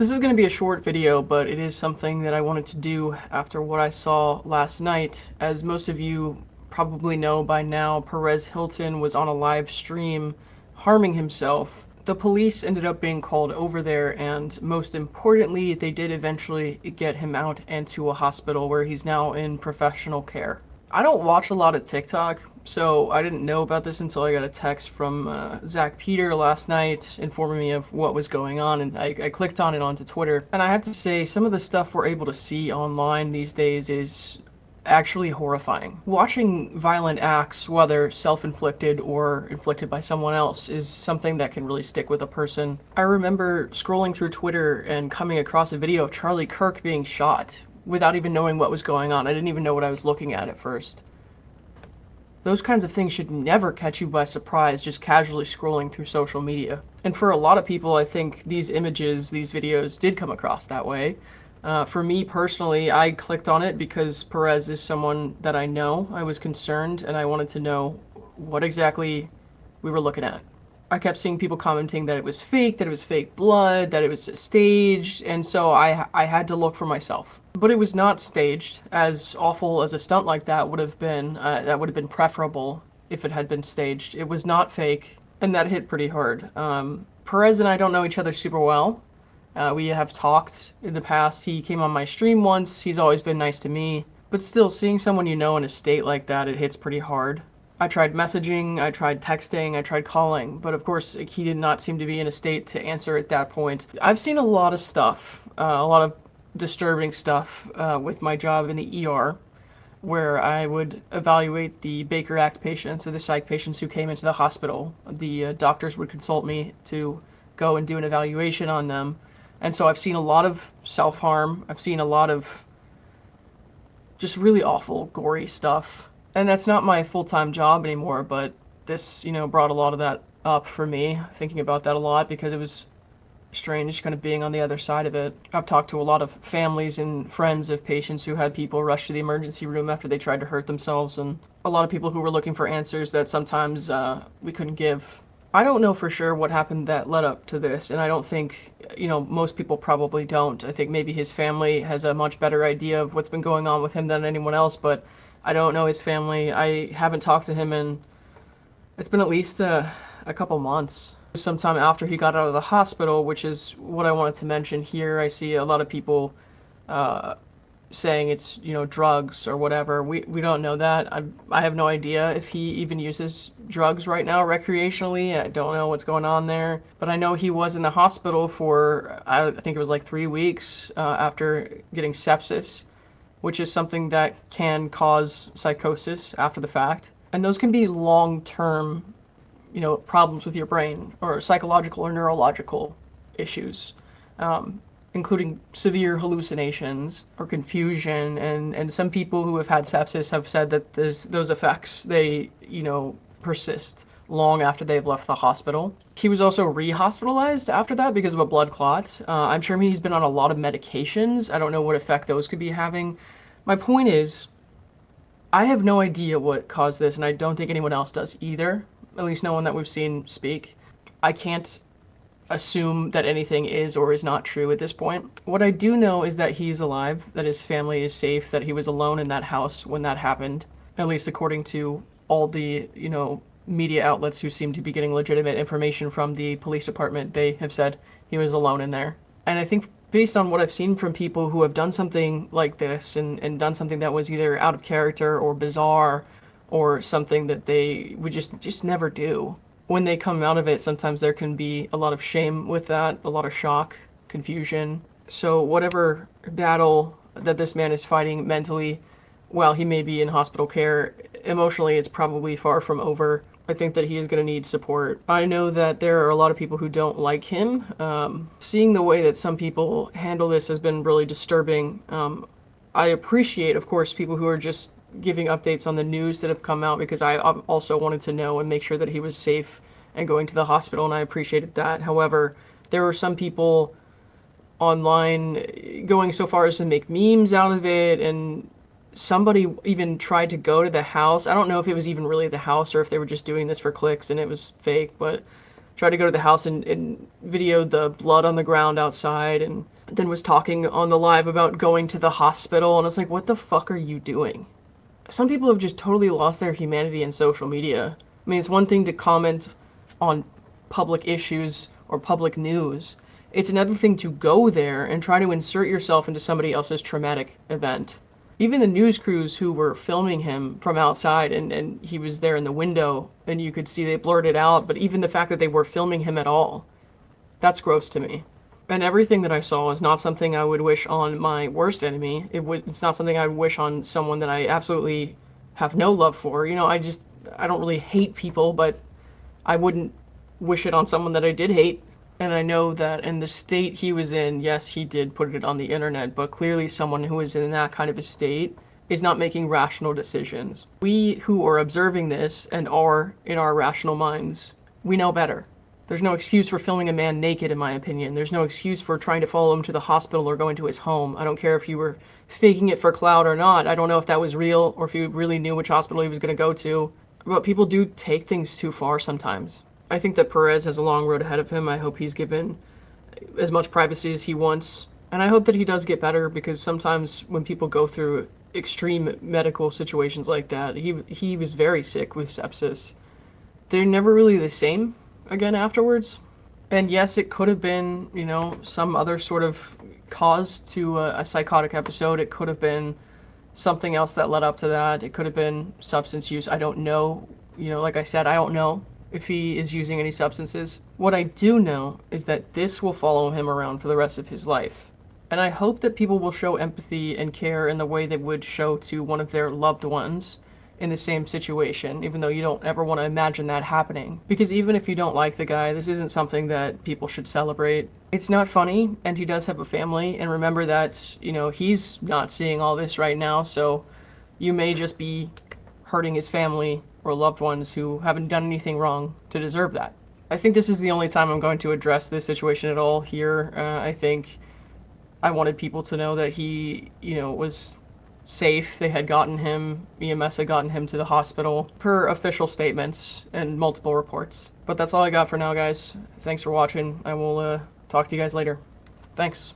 This is going to be a short video, but it is something that I wanted to do after what I saw last night. As most of you probably know by now, Perez Hilton was on a live stream harming himself. The police ended up being called over there, and most importantly, they did eventually get him out into a hospital where he's now in professional care. I don't watch a lot of TikTok, so I didn't know about this until I got a text from Zach Peter last night informing me of what was going on, and I clicked on it onto Twitter. And I have to say, some of the stuff we're able to see online these days is actually horrifying. Watching violent acts, whether self-inflicted or inflicted by someone else, is something that can really stick with a person. I remember scrolling through Twitter and coming across a video of Charlie Kirk being shot without even knowing what was going on. I didn't even know what I was looking at first. Those kinds of things should never catch you by surprise just casually scrolling through social media. And for a lot of people, I think these images, these videos did come across that way. For me personally, I clicked on it because Perez is someone that I know. I was concerned and I wanted to know what exactly we were looking at. I kept seeing people commenting that it was fake blood, that it was staged, and so I had to look for myself. But it was not staged. As awful as a stunt like that would have been preferable if it had been staged. It was not fake, and that hit pretty hard. Perez and I don't know each other super well. We have talked in the past. He came on my stream once. He's always been nice to me. But still, seeing someone you know in a state like that, it hits pretty hard. I tried messaging, I tried texting, I tried calling, but of course he did not seem to be in a state to answer at that point. I've seen a lot of stuff, a lot of disturbing stuff with my job in the ER, where I would evaluate the Baker Act patients or the psych patients who came into the hospital. The doctors would consult me to go and do an evaluation on them. And so I've seen a lot of self-harm. I've seen a lot of just really awful, gory stuff. And that's not my full-time job anymore, but this, brought a lot of that up for me, thinking about that a lot, because it was strange kind of being on the other side of it. I've talked to a lot of families and friends of patients who had people rush to the emergency room after they tried to hurt themselves, and a lot of people who were looking for answers that sometimes we couldn't give. I don't know for sure what happened that led up to this, and I don't think, most people probably don't. I think maybe his family has a much better idea of what's been going on with him than anyone else, but I don't know his family. I haven't talked to him in, it's been at least a couple months. Sometime after he got out of the hospital, which is what I wanted to mention here. I see a lot of people saying it's, drugs or whatever. We don't know that. I have no idea if he even uses drugs right now recreationally. I don't know what's going on there. But I know he was in the hospital for, I think it was like 3 weeks after getting sepsis, which is something that can cause psychosis after the fact. And those can be long-term, problems with your brain, or psychological or neurological issues, including severe hallucinations or confusion. And some people who have had sepsis have said that those effects, they, persist long after they've left the hospital. He was also re-hospitalized after that because of a blood clot. I'm sure he's been on a lot of medications. I don't know what effect those could be having. My point is, I have no idea what caused this, and I don't think anyone else does either, at least no one that we've seen speak. I can't assume that anything is or is not true at this point. What I do know is that he's alive, that his family is safe, that he was alone in that house when that happened, at least according to all the, media outlets who seem to be getting legitimate information from the police department. They have said he was alone in there. And I think based on what I've seen from people who have done something like this and done something that was either out of character or bizarre or something that they would just never do, when they come out of it, sometimes there can be a lot of shame with that, a lot of shock, confusion. So whatever battle that this man is fighting mentally, while he may be in hospital care, emotionally it's probably far from over. I think that he is going to need support. I know that there are a lot of people who don't like him. Seeing the way that some people handle this has been really disturbing. I appreciate, of course, people who are just giving updates on the news that have come out, because I also wanted to know and make sure that he was safe and going to the hospital, and I appreciated that. However, there were some people online going so far as to make memes out of it, and somebody even tried to go to the house. I don't know if it was even really the house or if they were just doing this for clicks and it was fake, but tried to go to the house and videoed the blood on the ground outside, and then was talking on the live about going to the hospital. And I was like, what the fuck are you doing? Some people have just totally lost their humanity in social media. I mean, it's one thing to comment on public issues or public news. It's another thing to go there and try to insert yourself into somebody else's traumatic event. Even the news crews who were filming him from outside, and he was there in the window and you could see they blurred it out, but even the fact that they were filming him at all, that's gross to me. And everything that I saw is not something I would wish on my worst enemy. It's not something I would wish on someone that I absolutely have no love for. You know, I don't really hate people, but I wouldn't wish it on someone that I did hate. And I know that in the state he was in, yes, he did put it on the internet, but clearly someone who is in that kind of a state is not making rational decisions. We who are observing this and are in our rational minds, we know better. There's no excuse for filming a man naked, in my opinion. There's no excuse for trying to follow him to the hospital or go into his home. I don't care if you were faking it for clout or not. I don't know if that was real or if you really knew which hospital he was going to go to. But people do take things too far sometimes. I think that Perez has a long road ahead of him. I hope he's given as much privacy as he wants. And I hope that he does get better, because sometimes when people go through extreme medical situations like that, he was very sick with sepsis. They're never really the same again afterwards. And yes, it could have been, you know, some other sort of cause to a psychotic episode. It could have been something else that led up to that. It could have been substance use. I don't know. You know, like I said, I don't know if he is using any substances. What I do know is that this will follow him around for the rest of his life. And I hope that people will show empathy and care in the way they would show to one of their loved ones in the same situation, even though you don't ever want to imagine that happening. Because even if you don't like the guy, this isn't something that people should celebrate. It's not funny, and he does have a family, and remember that, you know, he's not seeing all this right now, so you may just be hurting his family or loved ones who haven't done anything wrong to deserve that. I think this is the only time I'm going to address this situation at all here. I think I wanted people to know that he, you know, was safe. They had gotten him, EMS had gotten him to the hospital per official statements and multiple reports. But that's all I got for now, guys. Thanks for watching. I will talk to you guys later. Thanks.